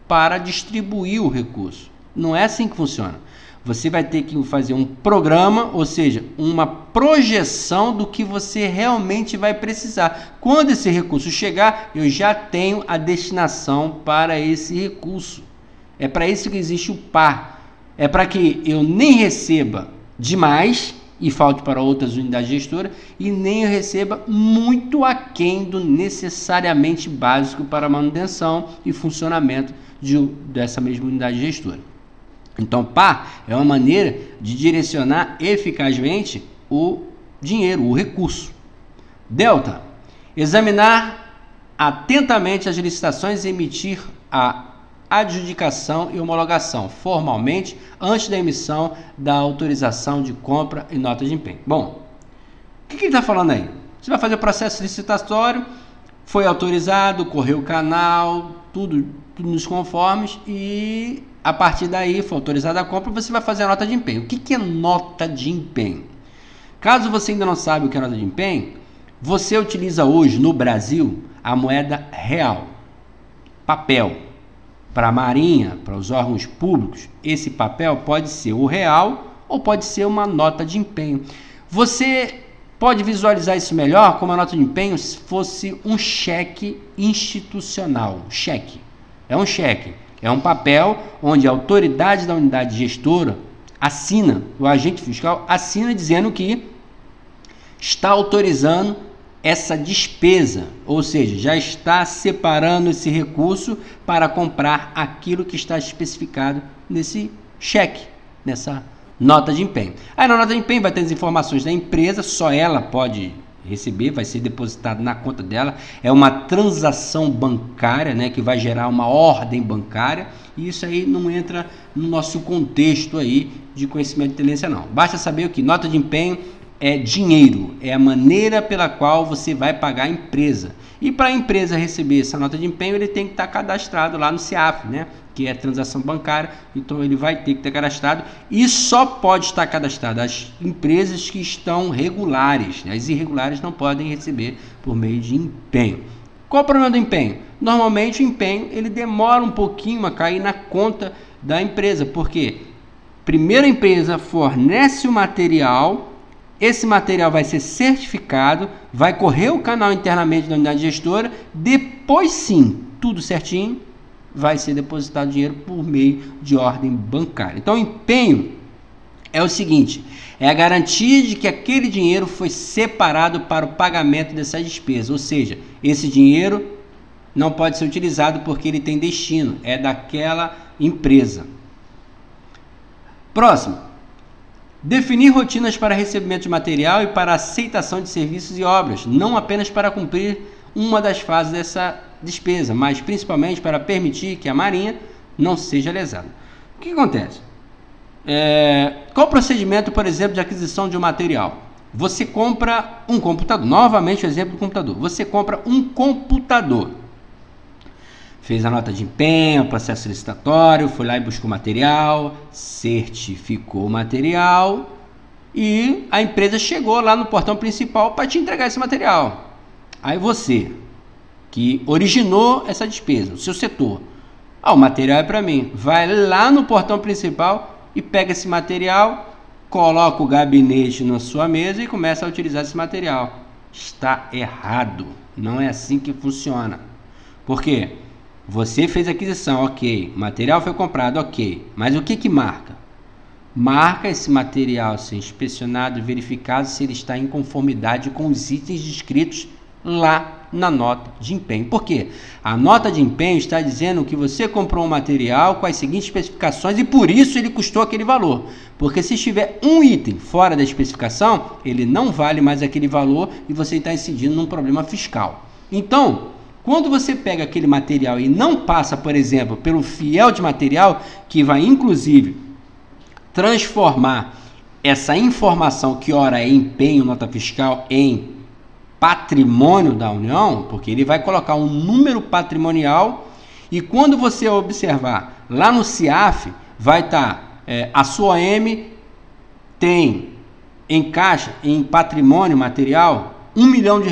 para distribuir o recurso. Não é assim que funciona. Você vai ter que fazer um programa, ou seja, uma projeção do que você realmente vai precisar. Quando esse recurso chegar, eu já tenho a destinação para esse recurso. É para isso que existe o PAR. É para que eu nem receba demais e falte para outras unidades gestoras, e nem eu receba muito aquém do necessariamente básico para a manutenção e funcionamento dessa mesma unidade gestora. Então, PAR é uma maneira de direcionar eficazmente o dinheiro, o recurso. Delta, examinar atentamente as licitações e emitir a adjudicação e homologação formalmente antes da emissão da autorização de compra e nota de empenho. Bom, o que ele está falando aí? Você vai fazer o processo licitatório, foi autorizado, correu o canal, tudo nos conformes, e a partir daí foi autorizada a compra, você vai fazer a nota de empenho. O que é nota de empenho? Caso você ainda não sabe o que é nota de empenho, você utiliza hoje no Brasil a moeda real, papel. Para a Marinha, para os órgãos públicos, esse papel pode ser o real ou pode ser uma nota de empenho. Você pode visualizar isso melhor como a nota de empenho se fosse um cheque institucional. Cheque. É um cheque. É um papel onde a autoridade da unidade gestora assina, o agente fiscal assina dizendo que está autorizando essa despesa, ou seja, já está separando esse recurso para comprar aquilo que está especificado nesse cheque, nessa nota de empenho. Aí na nota de empenho vai ter as informações da empresa, só ela pode receber, vai ser depositado na conta dela. É uma transação bancária, né, que vai gerar uma ordem bancária, e isso aí não entra no nosso contexto aí de conhecimento de inteligência não. Basta saber o que nota de empenho é dinheiro, é a maneira pela qual você vai pagar a empresa. E para a empresa receber essa nota de empenho, ele tem que estar cadastrado lá no CEAF, né? Que é transação bancária, então ele vai ter que estar cadastrado, e só pode estar cadastrado as empresas que estão regulares, né? As irregulares não podem receber por meio de empenho. Qual o problema do empenho? Normalmente o empenho ele demora um pouquinho a cair na conta da empresa, porque primeiro a empresa fornece o material. Esse material vai ser certificado, vai correr o canal internamente da unidade gestora, depois sim, tudo certinho, vai ser depositado dinheiro por meio de ordem bancária. Então o empenho é o seguinte, é a garantia de que aquele dinheiro foi separado para o pagamento dessa despesa, ou seja, esse dinheiro não pode ser utilizado porque ele tem destino, é daquela empresa. Próximo. Definir rotinas para recebimento de material e para aceitação de serviços e obras, não apenas para cumprir uma das fases dessa despesa, mas principalmente para permitir que a Marinha não seja lesada. O que acontece? Qual o procedimento, por exemplo, de aquisição de um material? Você compra um computador, novamente o exemplo do computador. Você compra um computador. Fez a nota de empenho, processo licitatório, foi lá e buscou material, certificou o material e a empresa chegou lá no portão principal para te entregar esse material. Aí você, que originou essa despesa, o seu setor, o material é para mim, vai lá no portão principal e pega esse material, coloca o gabinete na sua mesa e começa a utilizar esse material. Está errado, não é assim que funciona. Por quê? Você fez a aquisição, ok. O material foi comprado, ok. Mas o que marca? Marca esse material ser inspecionado e verificado se ele está em conformidade com os itens descritos lá na nota de empenho. Por quê? A nota de empenho está dizendo que você comprou um material com as seguintes especificações e por isso ele custou aquele valor. Porque se tiver um item fora da especificação, ele não vale mais aquele valor e você está incidindo num problema fiscal. Então, quando você pega aquele material e não passa, por exemplo, pelo fiel de material, que vai inclusive transformar essa informação que ora é empenho, nota fiscal, em patrimônio da União, porque ele vai colocar um número patrimonial e quando você observar lá no CIAF, vai estar a sua OM tem em caixa, em patrimônio material, R$1 milhão.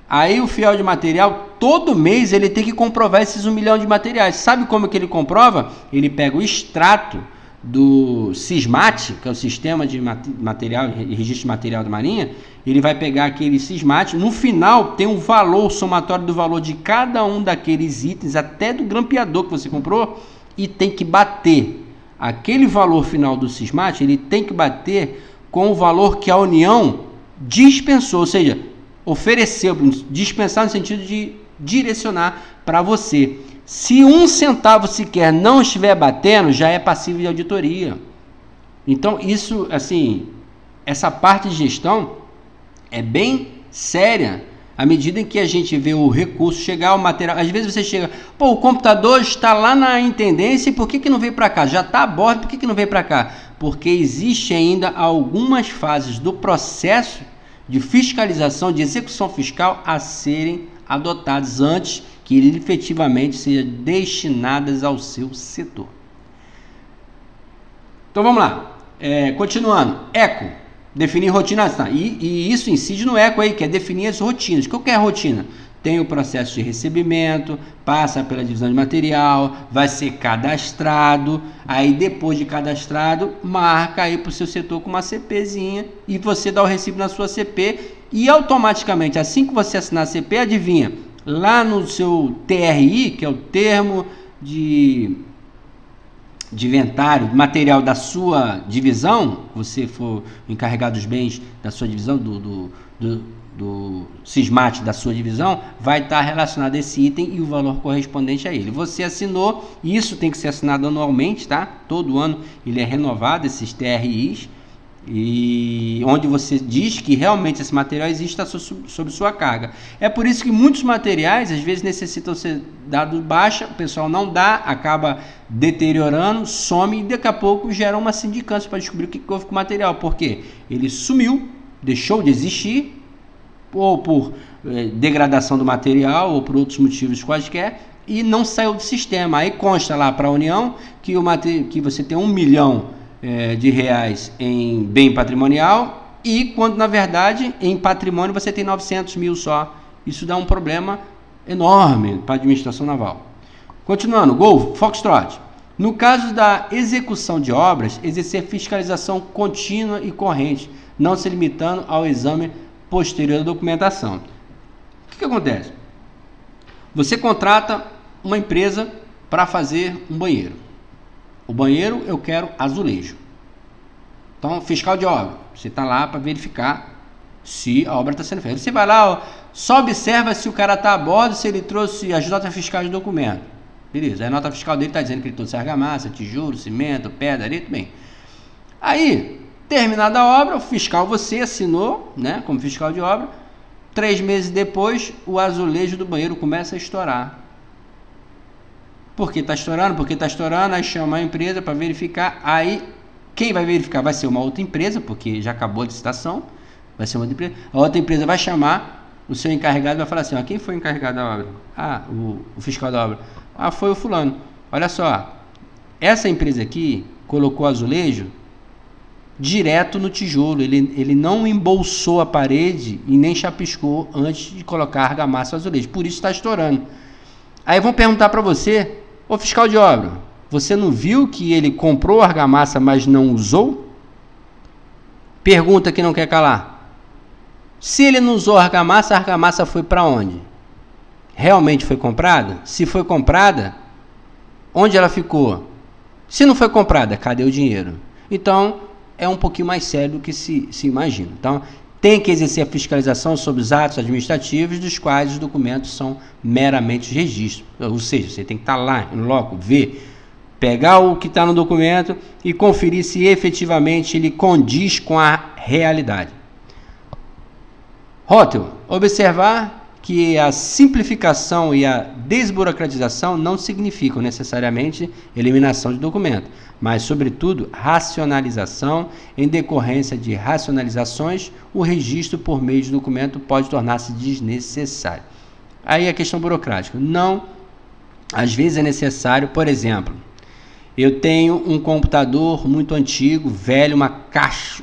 Aí o fiel de material, todo mês ele tem que comprovar esses 1 milhão de materiais. Sabe como que ele comprova? Ele pega o extrato do SISMAT, que é o Sistema de Material e Registro de Material da Marinha. Ele vai pegar aquele SISMAT, no final tem um valor, o somatório do valor de cada um daqueles itens, até do grampeador que você comprou, e tem que bater. Aquele valor final do SISMAT, ele tem que bater com o valor que a União dispensou, ou seja, ofereceu, dispensar no sentido de direcionar para você. Se 1 centavo sequer não estiver batendo, já é passível de auditoria. Então, isso, assim, essa parte de gestão é bem séria. À medida em que a gente vê o recurso chegar ao material, às vezes você chega, pô, o computador está lá na intendência e por que não veio para cá? Já está a bordo, por que não veio para cá? Porque existe ainda algumas fases do processo de fiscalização, de execução fiscal a serem adotadas antes que ele efetivamente seja destinadas ao seu setor. Então vamos lá, continuando, ECO, definir rotinas, e isso incide no ECO aí, que é definir as rotinas. Qual que é a rotina? Tem o processo de recebimento, passa pela divisão de material, vai ser cadastrado, aí depois de cadastrado, marca aí para o seu setor com uma CPzinha e você dá o recibo na sua CP e automaticamente, assim que você assinar a CP, adivinha, lá no seu TRI, que é o termo de inventário, material da sua divisão, você for encarregado dos bens da sua divisão, do SISMAT da sua divisão, vai estar relacionado a esse item e o valor correspondente a ele. Você assinou, e isso tem que ser assinado anualmente, tá? Todo ano ele é renovado, esses TRIs, e onde você diz que realmente esse material existe sob sua carga. É por isso que muitos materiais às vezes necessitam ser dados baixa, o pessoal não dá, acaba deteriorando, some e daqui a pouco gera uma sindicância para descobrir o que houve com o material, porque ele sumiu, deixou de existir, ou por degradação do material ou por outros motivos quaisquer, e não saiu do sistema. Aí consta lá para a União que você tem R$1 milhão de reais em bem patrimonial e quando na verdade em patrimônio você tem 900 mil só. Isso dá um problema enorme para a administração naval. Continuando, Golf, Foxtrot. No caso da execução de obras, exercer fiscalização contínua e corrente, não se limitando ao exame posterior da documentação. O que acontece? Você contrata uma empresa para fazer um banheiro. O banheiro eu quero azulejo. Então, fiscal de obra, você está lá para verificar se a obra está sendo feita. Você vai lá, só observa se o cara está a bordo, se ele trouxe as notas fiscais do documento. Beleza, a nota fiscal dele está dizendo que ele trouxe argamassa, tijolo, cimento, pedra, ali, tudo bem. Aí, terminada a obra, o fiscal você assinou, né, como fiscal de obra. 3 meses depois, o azulejo do banheiro começa a estourar. Por que está estourando? Porque está estourando, aí chama a empresa para verificar. Aí, quem vai verificar? Vai ser uma outra empresa, porque já acabou a licitação. Vai ser uma outra empresa. A outra empresa vai chamar o seu encarregado e vai falar assim, ó, quem foi o encarregado da obra? Ah, o fiscal da obra. Ah, foi o fulano. Olha só, essa empresa aqui colocou azulejo direto no tijolo, ele não embolsou a parede e nem chapiscou antes de colocar argamassa ou azulejo, por isso está estourando. Aí vão perguntar para você, ô fiscal de obra, você não viu que ele comprou argamassa, mas não usou? Pergunta que não quer calar. Se ele não usou a argamassa foi para onde? Realmente foi comprada? Se foi comprada, onde ela ficou? Se não foi comprada, cadê o dinheiro? Então, é um pouquinho mais sério do que se imagina. Então, tem que exercer a fiscalização sobre os atos administrativos dos quais os documentos são meramente registros. Ou seja, você tem que estar lá, em loco, ver, pegar o que está no documento e conferir se efetivamente ele condiz com a realidade. Rótulo: observar que a simplificação e a desburocratização não significam necessariamente eliminação de documento, mas, sobretudo, racionalização. Em decorrência de racionalizações, o registro por meio de documento pode tornar-se desnecessário. Aí a questão burocrática. Não, às vezes é necessário, por exemplo, eu tenho um computador muito antigo, velho,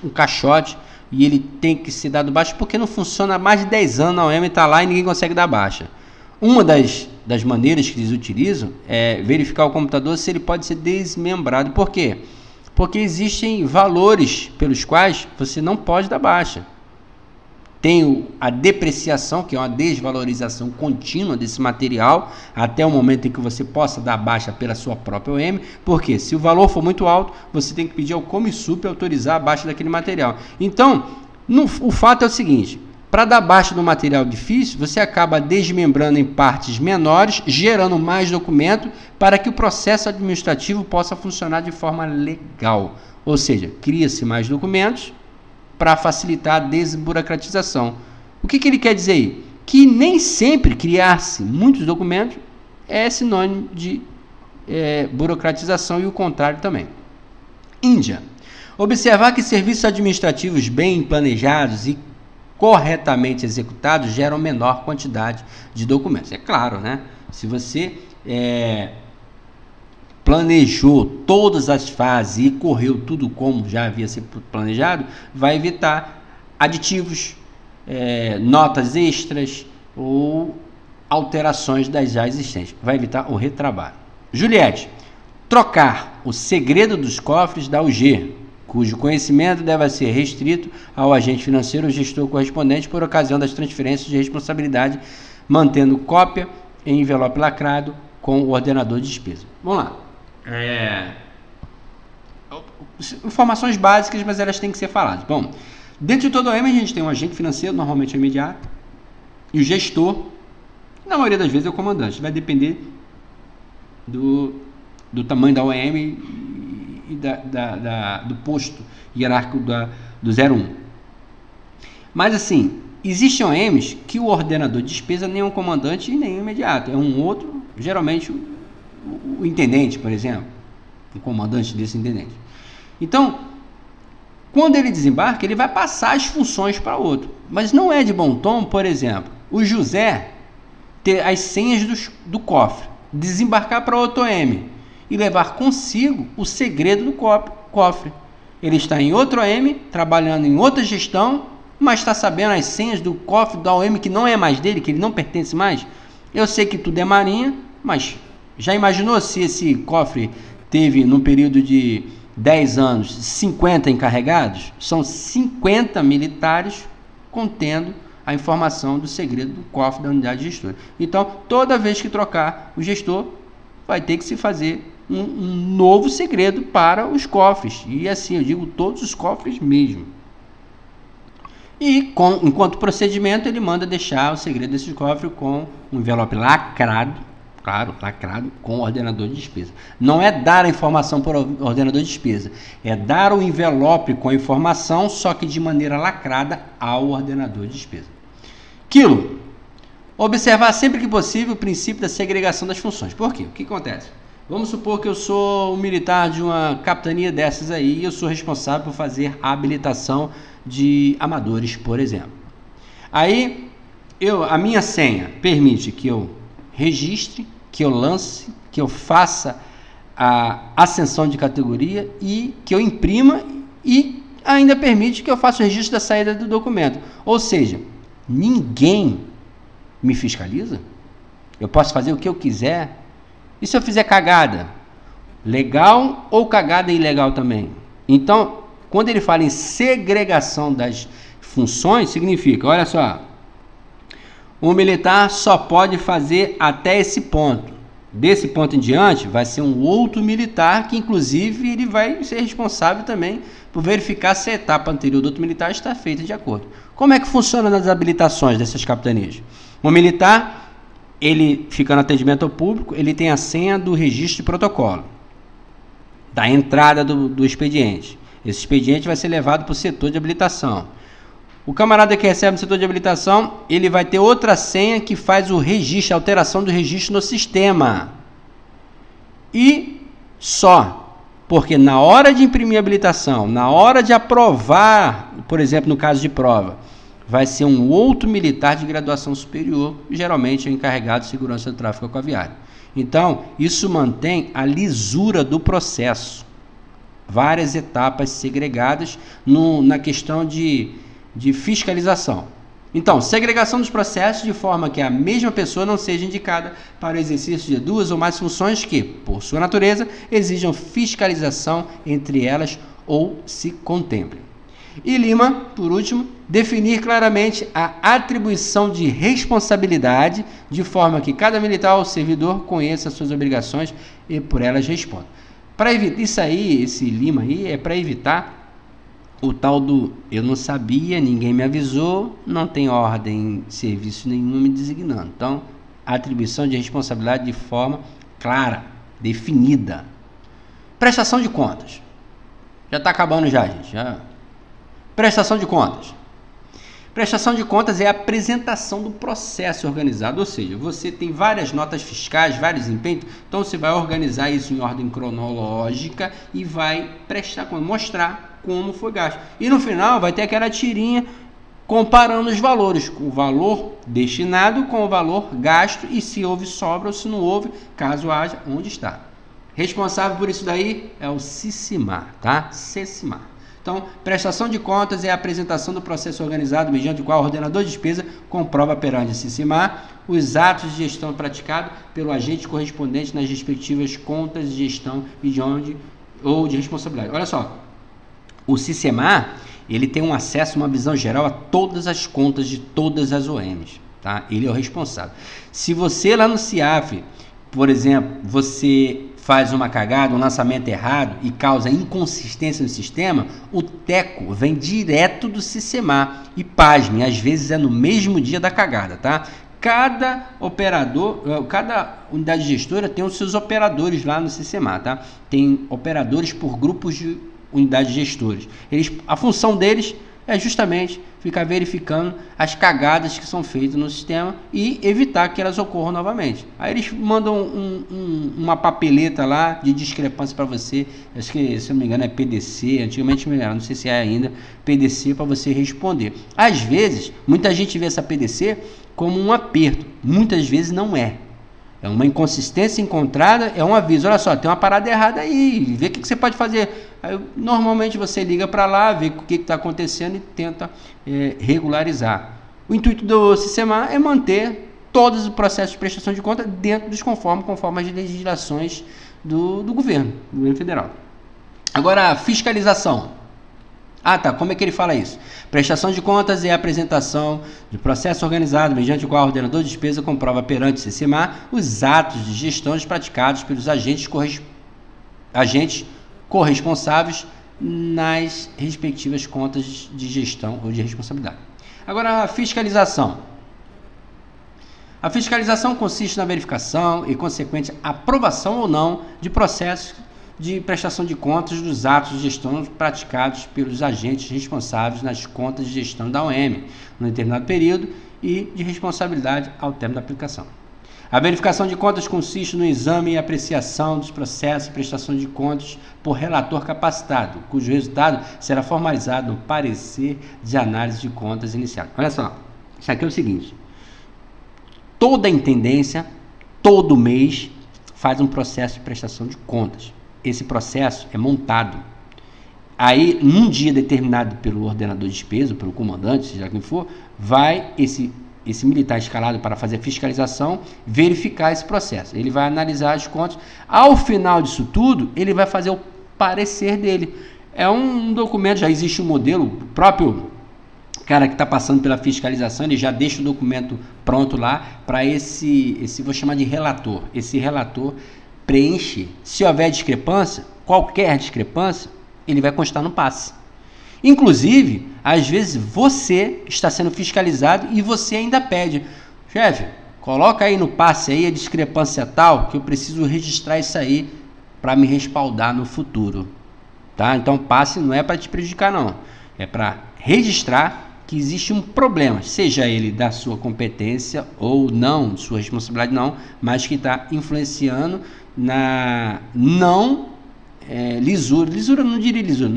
um caixote, e ele tem que ser dado baixa porque não funciona há mais de 10 anos, a OEM está lá e ninguém consegue dar baixa. Uma das maneiras que eles utilizam é verificar o computador se ele pode ser desmembrado. Por quê? Porque existem valores pelos quais você não pode dar baixa. Tem a depreciação, que é uma desvalorização contínua desse material, até o momento em que você possa dar baixa pela sua própria OEM, porque se o valor for muito alto, você tem que pedir ao Comissup autorizar a baixa daquele material. Então, o fato é o seguinte: para dar baixa do material difícil, você acaba desmembrando em partes menores, gerando mais documento para que o processo administrativo possa funcionar de forma legal. Ou seja, cria-se mais documentos para facilitar a desburocratização. O que ele quer dizer aí? Que nem sempre criar-se muitos documentos é sinônimo de burocratização, e o contrário também. Índia: observar que serviços administrativos bem planejados e corretamente executados geram menor quantidade de documentos. É claro, né? Se você planejou todas as fases e correu tudo como já havia sido planejado, vai evitar aditivos, notas extras ou alterações das já existentes. Vai evitar o retrabalho. Juliette: trocar o segredo dos cofres da UG, cujo conhecimento deve ser restrito ao agente financeiro ou gestor correspondente por ocasião das transferências de responsabilidade, mantendo cópia em envelope lacrado com o ordenador de despesa. Vamos lá. Informações básicas, mas elas têm que ser faladas. Bom, dentro de todo o OEM a gente tem um agente financeiro, normalmente é imediato, e o gestor, na maioria das vezes é o comandante. Vai depender do tamanho da OEM e do posto hierárquico do 01. Mas assim, existem OEMs que o ordenador de despesa nem é um comandante e nem é imediato, é um outro, geralmente o intendente, por exemplo, o comandante desse intendente. Então, quando ele desembarca, ele vai passar as funções para outro. Mas não é de bom tom, por exemplo, o José ter as senhas do cofre, desembarcar para outro OEM e levar consigo o segredo do cofre. Ele está em outro OEM, trabalhando em outra gestão, mas está sabendo as senhas do cofre da OEM que não é mais dele, que ele não pertence mais. Eu sei que tudo é marinha, mas já imaginou se esse cofre teve, no período de 10 anos, 50 encarregados? São 50 militares contendo a informação do segredo do cofre da unidade gestora. Então, toda vez que trocar o gestor, vai ter que se fazer um novo segredo para os cofres. E assim, eu digo todos os cofres mesmo. E, enquanto procedimento, ele manda deixar o segredo desse cofre com um envelope lacrado, claro, lacrado, com o ordenador de despesa. Não é dar a informação para o ordenador de despesa, é dar o envelope com a informação, só que de maneira lacrada ao ordenador de despesa. Quilo: observar sempre que possível o princípio da segregação das funções. Por quê? O que acontece? Vamos supor que eu sou um militar de uma capitania dessas aí e eu sou responsável por fazer a habilitação de amadores, por exemplo. Aí, a minha senha permite que eu registre, que eu lance, que eu faça a ascensão de categoria e que eu imprima, e ainda permite que eu faça o registro da saída do documento. Ou seja, ninguém me fiscaliza. Eu posso fazer o que eu quiser. E se eu fizer cagada? Legal ou cagada ilegal também? Então, quando ele fala em segregação das funções, significa, olha só, o militar só pode fazer até esse ponto. Desse ponto em diante, vai ser um outro militar que, inclusive, ele vai ser responsável também por verificar se a etapa anterior do outro militar está feita de acordo. Como é que funciona nas habilitações dessas capitanias? O militar, ele fica no atendimento ao público, ele tem a senha do registro de protocolo, da entrada do expediente. Esse expediente vai ser levado para o setor de habilitação. O camarada que recebe no setor de habilitação, ele vai ter outra senha que faz o registro, a alteração do registro no sistema. E só, porque na hora de imprimir a habilitação, na hora de aprovar, por exemplo, no caso de prova, vai ser um outro militar de graduação superior, geralmente é o encarregado de segurança do tráfego aquaviário. Então, isso mantém a lisura do processo. Várias etapas segregadas na questão de fiscalização. Então, segregação dos processos de forma que a mesma pessoa não seja indicada para o exercício de duas ou mais funções que, por sua natureza, exijam fiscalização entre elas ou se contemplem. E Lima, por último, definir claramente a atribuição de responsabilidade de forma que cada militar ou servidor conheça suas obrigações e por elas responda. Para evitar isso aí, esse Lima aí, é para evitar o tal do eu não sabia, ninguém me avisou, não tem ordem, serviço nenhum me designando. Então, atribuição de responsabilidade de forma clara, definida. Prestação de contas. Já está acabando já, gente. Prestação de contas. Prestação de contas é a apresentação do processo organizado, ou seja, você tem várias notas fiscais, vários empenhos, então você vai organizar isso em ordem cronológica e vai mostrar como foi gasto. E no final vai ter aquela tirinha comparando os valores, o valor destinado com o valor gasto e se houve sobra ou se não houve, caso haja, onde está. Responsável por isso daí é o CICIMAR, tá? CICIMAR. Então, prestação de contas é a apresentação do processo organizado mediante o qual o ordenador de despesa comprova perante a CICIMAR os atos de gestão praticados pelo agente correspondente nas respectivas contas de gestão e de responsabilidade. Olha só, o CICIMAR, ele tem um acesso, uma visão geral a todas as contas de todas as OMs, tá? Ele é o responsável. Se você lá no CIAF, por exemplo, você faz uma cagada, um lançamento errado e causa inconsistência no sistema, o TECO vem direto do CICIMAR e, pasmem, às vezes é no mesmo dia da cagada, tá? Cada operador, cada unidade gestora tem os seus operadores lá no CICIMAR, tá? Tem operadores por grupos de unidades gestores. A função deles é justamente ficar verificando as cagadas que são feitas no sistema e evitar que elas ocorram novamente. Aí eles mandam uma papeleta lá de discrepância para você, acho que, se não me engano, é PDC, antigamente não sei se é ainda, PDC para você responder. Às vezes, muita gente vê essa PDC como um aperto, muitas vezes não é. É uma inconsistência encontrada, é um aviso. Olha só, tem uma parada errada aí, vê o que você pode fazer. Aí, normalmente você liga para lá, vê o que está acontecendo e tenta regularizar. O intuito do CICIMAR é manter todos os processos de prestação de conta dentro dos conforme as legislações do governo federal. Agora, a fiscalização. Ah, tá. Como é que ele fala isso? Prestação de contas é a apresentação de processo organizado mediante o qual o ordenador de despesa comprova perante o CICIMAR os atos de gestão praticados pelos agentes corresponsáveis nas respectivas contas de gestão ou de responsabilidade. Agora, a fiscalização. A fiscalização consiste na verificação e consequente aprovação ou não de processos de prestação de contas dos atos de gestão praticados pelos agentes responsáveis nas contas de gestão da OM, no determinado período, e de responsabilidade ao término da aplicação. A verificação de contas consiste no exame e apreciação dos processos de prestação de contas por relator capacitado, cujo resultado será formalizado no parecer de análise de contas inicial. Olha só, isso aqui é o seguinte: toda intendência, todo mês, faz um processo de prestação de contas. Esse processo é montado. Aí, num dia determinado pelo ordenador de despesa, pelo comandante, seja quem for, vai esse militar escalado para fazer a fiscalização, verificar esse processo. Ele vai analisar as contas. Ao final disso tudo, ele vai fazer o parecer dele. É um documento, já existe um modelo, o próprio cara que está passando pela fiscalização, ele já deixa o documento pronto lá para esse vou chamar de relator. Esse relator preenche, se houver discrepância, qualquer discrepância, ele vai constar no passe. Inclusive, às vezes você está sendo fiscalizado e você ainda pede, chefe, coloca aí no passe aí a discrepância tal, que eu preciso registrar isso aí para me respaldar no futuro. Tá? Então, passe não é para te prejudicar, não. É para registrar que existe um problema, seja ele da sua competência ou não, sua responsabilidade não, mas que está influenciando na lisura, não diria lisura,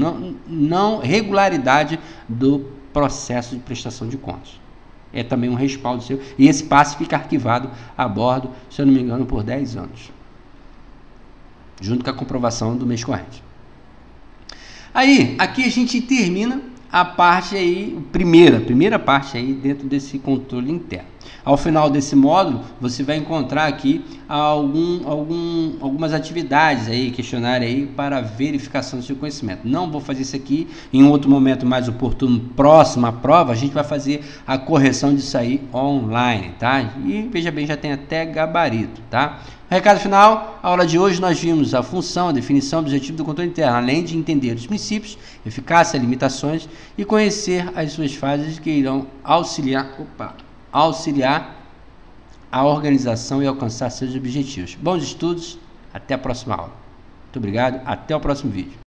não regularidade do processo de prestação de contas. É também um respaldo seu, e esse passe fica arquivado a bordo, se eu não me engano, por 10 anos, junto com a comprovação do mês corrente. Aí, aqui a gente termina a parte aí, primeira parte aí dentro desse controle interno. Ao final desse módulo, você vai encontrar aqui algumas atividades aí, questionário aí para verificação do seu conhecimento. Não vou fazer isso aqui, em um outro momento mais oportuno, próximo à prova, a gente vai fazer a correção disso aí online, tá? E veja bem, já tem até gabarito, tá? Recado final, a aula de hoje nós vimos a função, a definição, o objetivo do controle interno, além de entender os princípios, eficácia, limitações e conhecer as suas fases que irão auxiliar a organização e alcançar seus objetivos. Bons estudos, até a próxima aula. Muito obrigado, até o próximo vídeo.